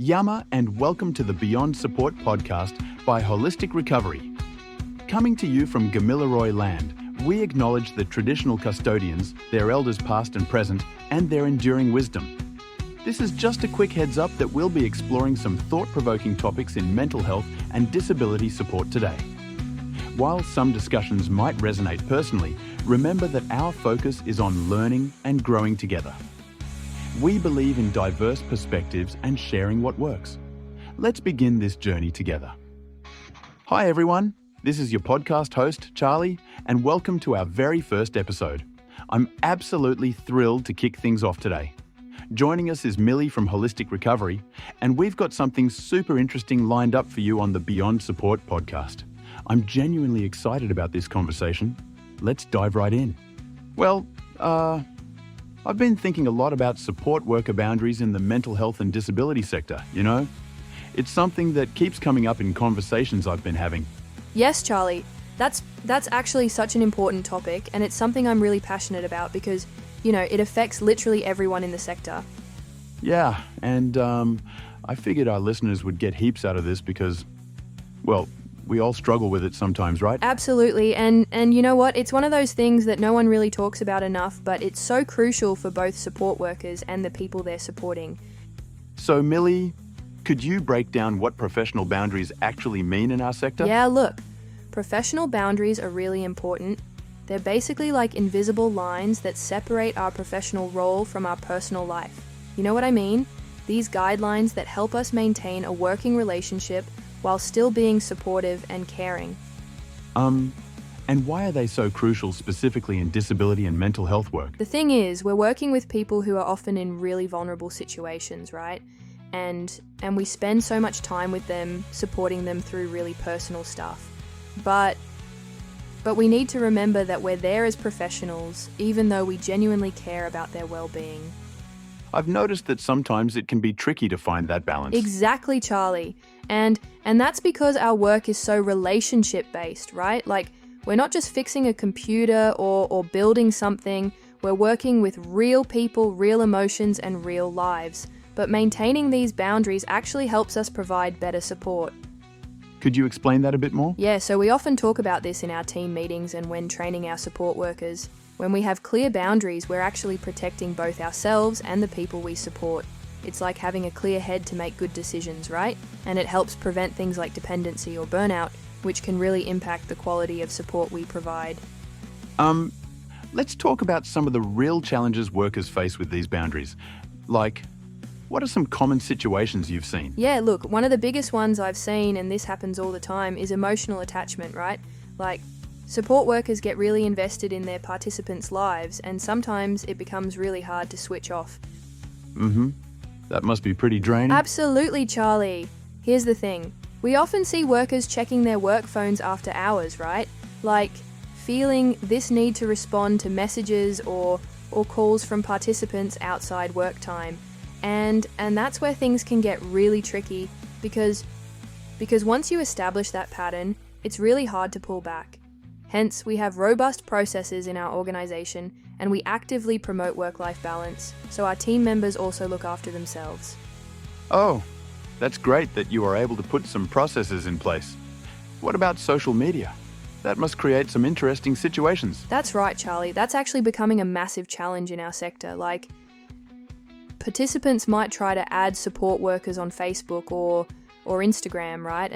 Yama and welcome to the Beyond Support podcast by Holistic Recovery. Coming to you from Gamilaraay land, we acknowledge the traditional custodians, their elders past and present, and their enduring wisdom. This is just a quick heads up that we'll be exploring some thought-provoking topics in mental health and disability support today. While some discussions might resonate personally, remember that our focus is on learning and growing together. We believe in diverse perspectives and sharing what works. Let's begin this journey together. Hi everyone, this is your podcast host, Charlie, and welcome to our very first episode. I'm absolutely thrilled to kick things off today. Joining us is Millie from Holistic Recovery, and we've got something super interesting lined up for you on the Beyond Support podcast. I'm genuinely excited about this conversation. Let's dive right in. I've been thinking a lot about support worker boundaries in the mental health and disability sector, you know? It's something that keeps coming up in conversations I've been having. Yes, Charlie. That's actually such an important topic, and it's something I'm really passionate about because, it affects literally everyone in the sector. Yeah, and I figured our listeners would get heaps out of this because, we all struggle with it sometimes, right? Absolutely, and you know what? It's one of those things that no one really talks about enough, but it's so crucial for both support workers and the people they're supporting. So, Millie, could you break down what professional boundaries actually mean in our sector? Yeah, look, professional boundaries are really important. They're basically like invisible lines that separate our professional role from our personal life. You know what I mean? These guidelines that help us maintain a working relationship while still being supportive and caring. And why are they so crucial specifically in disability and mental health work? The thing is, we're working with people who are often in really vulnerable situations, right? And we spend so much time with them, supporting them through really personal stuff. But we need to remember that we're there as professionals, even though we genuinely care about their well-being. I've noticed that sometimes it can be tricky to find that balance. Exactly, Charlie. And that's because our work is so relationship-based, right? Like, we're not just fixing a computer or building something. We're working with real people, real emotions, and real lives. But maintaining these boundaries actually helps us provide better support. Could you explain that a bit more? Yeah, so we often talk about this in our team meetings and when training our support workers. When we have clear boundaries, we're actually protecting both ourselves and the people we support. It's like having a clear head to make good decisions, right? And it helps prevent things like dependency or burnout, which can really impact the quality of support we provide. Let's talk about some of the real challenges workers face with these boundaries. Like, what are some common situations you've seen? Yeah, look, one of the biggest ones I've seen, and this happens all the time, is emotional attachment, right? Like, support workers get really invested in their participants' lives, and sometimes it becomes really hard to switch off. That must be pretty draining. Absolutely, Charlie. Here's the thing. We often see workers checking their work phones after hours, right? Like, feeling this need to respond to messages or calls from participants outside work time. And that's where things can get really tricky because once you establish that pattern, it's really hard to pull back. Hence, we have robust processes in our organisation and we actively promote work-life balance, so our team members also look after themselves. Oh, that's great that you are able to put some processes in place. What about social media? That must create some interesting situations. That's right, Charlie. That's actually becoming a massive challenge in our sector. Like, participants might try to add support workers on Facebook or Instagram, right?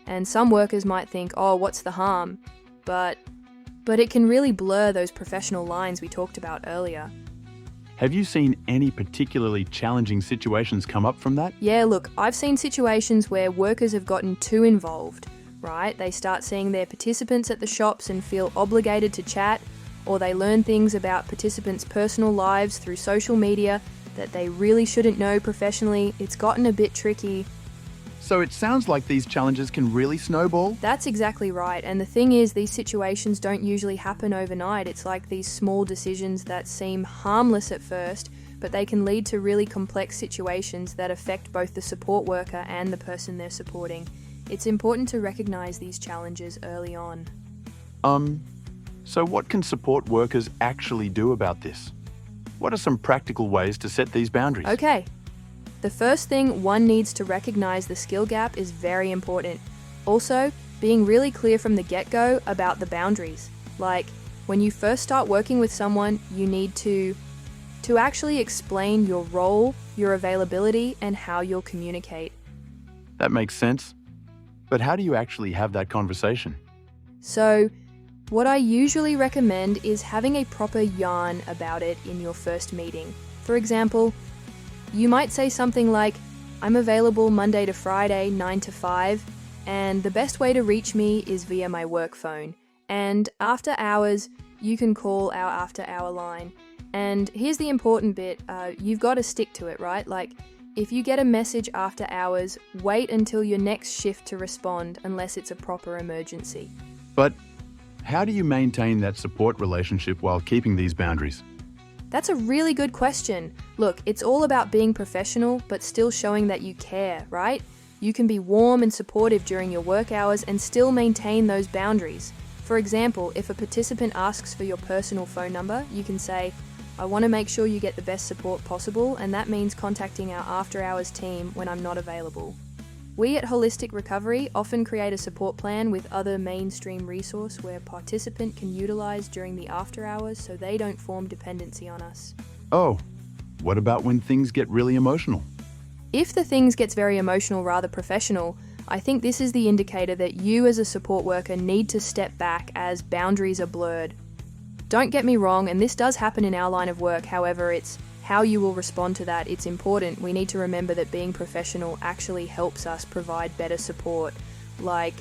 And some workers might think, oh, what's the harm? But it can really blur those professional lines we talked about earlier. Have you seen any particularly challenging situations come up from that? Yeah, look, I've seen situations where workers have gotten too involved, right? They start seeing their participants at the shops and feel obligated to chat, or they learn things about participants' personal lives through social media that they really shouldn't know professionally. It's gotten a bit tricky. So it sounds like these challenges can really snowball? That's exactly right. And the thing is, these situations don't usually happen overnight. It's like these small decisions that seem harmless at first, but they can lead to really complex situations that affect both the support worker and the person they're supporting. It's important to recognize these challenges early on. So what can support workers actually do about this? What are some practical ways to set these boundaries? Okay. The first thing, one needs to recognize the skill gap is very important. Also, being really clear from the get-go about the boundaries. Like, when you first start working with someone, you need to actually explain your role, your availability, and how you'll communicate. That makes sense. But how do you actually have that conversation? So, what I usually recommend is having a proper yarn about it in your first meeting. For example, you might say something like, I'm available Monday to Friday, 9 to 5, and the best way to reach me is via my work phone. And after hours, you can call our after-hour line. And here's the important bit, you've got to stick to it, right? Like, if you get a message after hours, wait until your next shift to respond unless it's a proper emergency. But how do you maintain that support relationship while keeping these boundaries? That's a really good question. Look, it's all about being professional, but still showing that you care, right? You can be warm and supportive during your work hours and still maintain those boundaries. For example, if a participant asks for your personal phone number, you can say, I want to make sure you get the best support possible, and that means contacting our after-hours team when I'm not available. We at Holistic Recovery often create a support plan with other mainstream resource where participant can utilize during the after hours so they don't form dependency on us. Oh, what about when things get really emotional? If the things gets very emotional, rather professional, I think this is the indicator that you as a support worker need to step back as boundaries are blurred. Don't get me wrong, and this does happen in our line of work, however, it's how you will respond to that. It's important. We need to remember that being professional actually helps us provide better support. Like,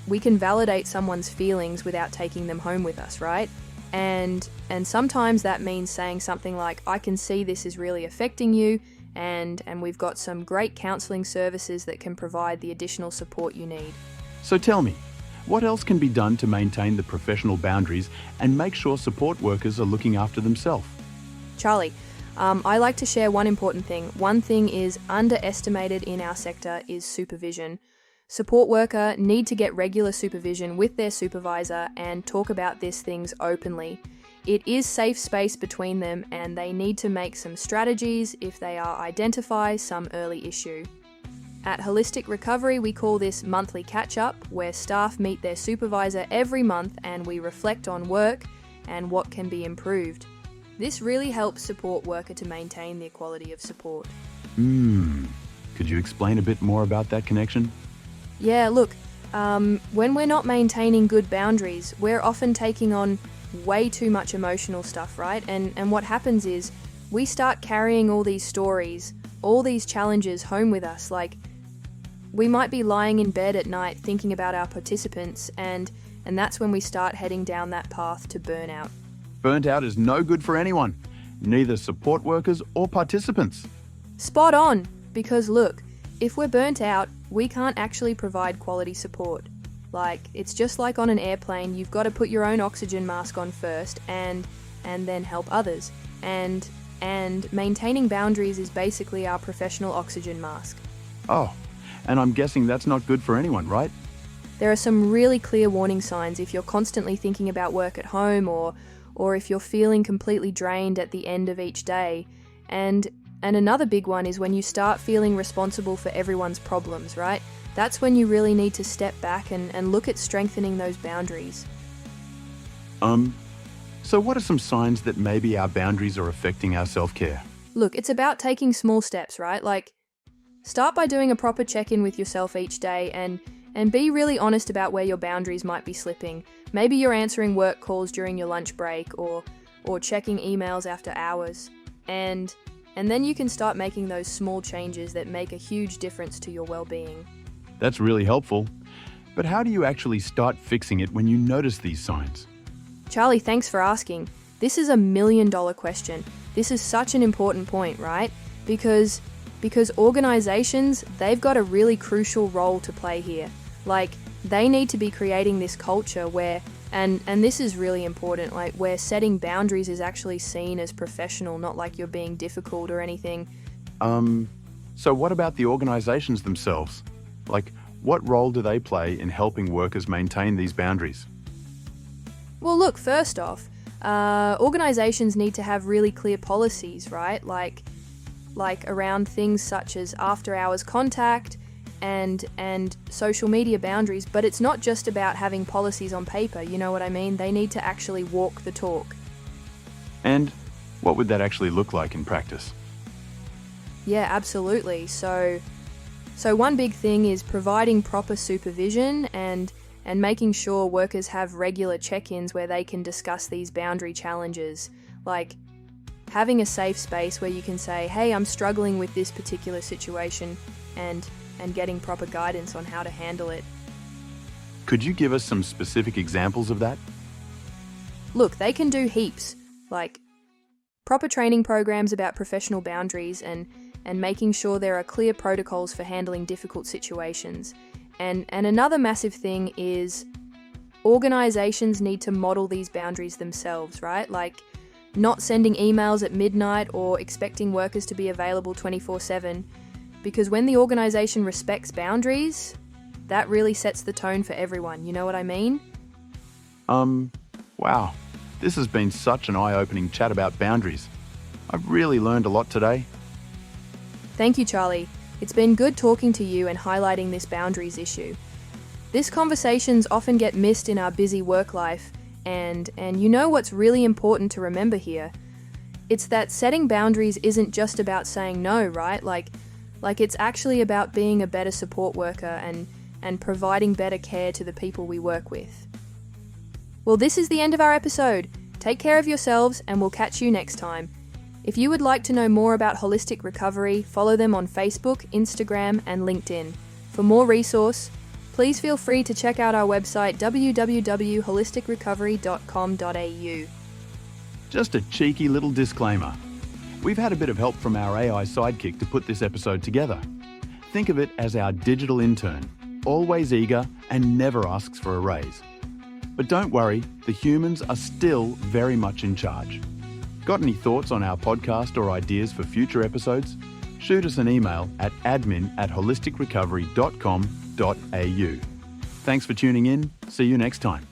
we can validate someone's feelings without taking them home with us, right? And sometimes that means saying something like, I can see this is really affecting you, and we've got some great counselling services that can provide the additional support you need. So tell me, what else can be done to maintain the professional boundaries and make sure support workers are looking after themselves? Charlie, I like to share one important thing. One thing is underestimated in our sector is supervision. Support worker need to get regular supervision with their supervisor and talk about these things openly. It is safe space between them and they need to make some strategies if they identify some early issue. At Holistic Recovery, we call this monthly catch-up, where staff meet their supervisor every month and we reflect on work and what can be improved. This really helps support worker to maintain their quality of support. Could you explain a bit more about that connection? Yeah, look, when we're not maintaining good boundaries, we're often taking on way too much emotional stuff, right? And what happens is we start carrying all these stories, all these challenges home with us. Like, we might be lying in bed at night thinking about our participants, and that's when we start heading down that path to burnout. Burnt out is no good for anyone, neither support workers or participants. Spot on, because look, if we're burnt out, we can't actually provide quality support. Like, it's just like on an airplane, you've got to put your own oxygen mask on first and then help others. And maintaining boundaries is basically our professional oxygen mask. Oh, and I'm guessing that's not good for anyone, right? There are some really clear warning signs if you're constantly thinking about work at home or if you're feeling completely drained at the end of each day. And another big one is when you start feeling responsible for everyone's problems, right? That's when you really need to step back and look at strengthening those boundaries. So what are some signs that maybe our boundaries are affecting our self-care? Look, it's about taking small steps, right? Like, start by doing a proper check-in with yourself each day and be really honest about where your boundaries might be slipping. Maybe you're answering work calls during your lunch break or checking emails after hours. And then you can start making those small changes that make a huge difference to your well-being. That's really helpful. But how do you actually start fixing it when you notice these signs? Charlie, thanks for asking. This is $1 million question. This is such an important point, right? Because organizations, they've got a really crucial role to play here. Like, they need to be creating this culture where, and this is really important, like where setting boundaries is actually seen as professional, not like you're being difficult or anything. So what about the organizations themselves? Like, what role do they play in helping workers maintain these boundaries? Well, look, first off, organizations need to have really clear policies, right? Like, like around things such as after-hours contact and social media boundaries, but it's not just about having policies on paper, you know what I mean? They need to actually walk the talk. And what would that actually look like in practice? Yeah, absolutely. So one big thing is providing proper supervision and making sure workers have regular check-ins where they can discuss these boundary challenges, like having a safe space where you can say, hey, I'm struggling with this particular situation, and getting proper guidance on how to handle it. Could you give us some specific examples of that? Look, they can do heaps, like proper training programs about professional boundaries and making sure there are clear protocols for handling difficult situations. And another massive thing is organizations need to model these boundaries themselves, right? Like not sending emails at midnight or expecting workers to be available 24/7, because when the organization respects boundaries, that really sets the tone for everyone, you know what I mean? Wow. This has been such an eye-opening chat about boundaries. I've really learned a lot today. Thank you, Charlie. It's been good talking to you and highlighting this boundaries issue. These conversations often get missed in our busy work life, and you know what's really important to remember here? It's that setting boundaries isn't just about saying no, right? Like it's actually about being a better support worker and providing better care to the people we work with. Well, this is the end of our episode. Take care of yourselves and we'll catch you next time. If you would like to know more about holistic recovery, follow them on Facebook, Instagram, and LinkedIn. For more resource, please feel free to check out our website www.holisticrecovery.com.au. Just a cheeky little disclaimer. We've had a bit of help from our AI sidekick to put this episode together. Think of it as our digital intern, always eager and never asks for a raise. But don't worry, the humans are still very much in charge. Got any thoughts on our podcast or ideas for future episodes? Shoot us an email at admin@holisticrecovery.com.au. Thanks for tuning in. See you next time.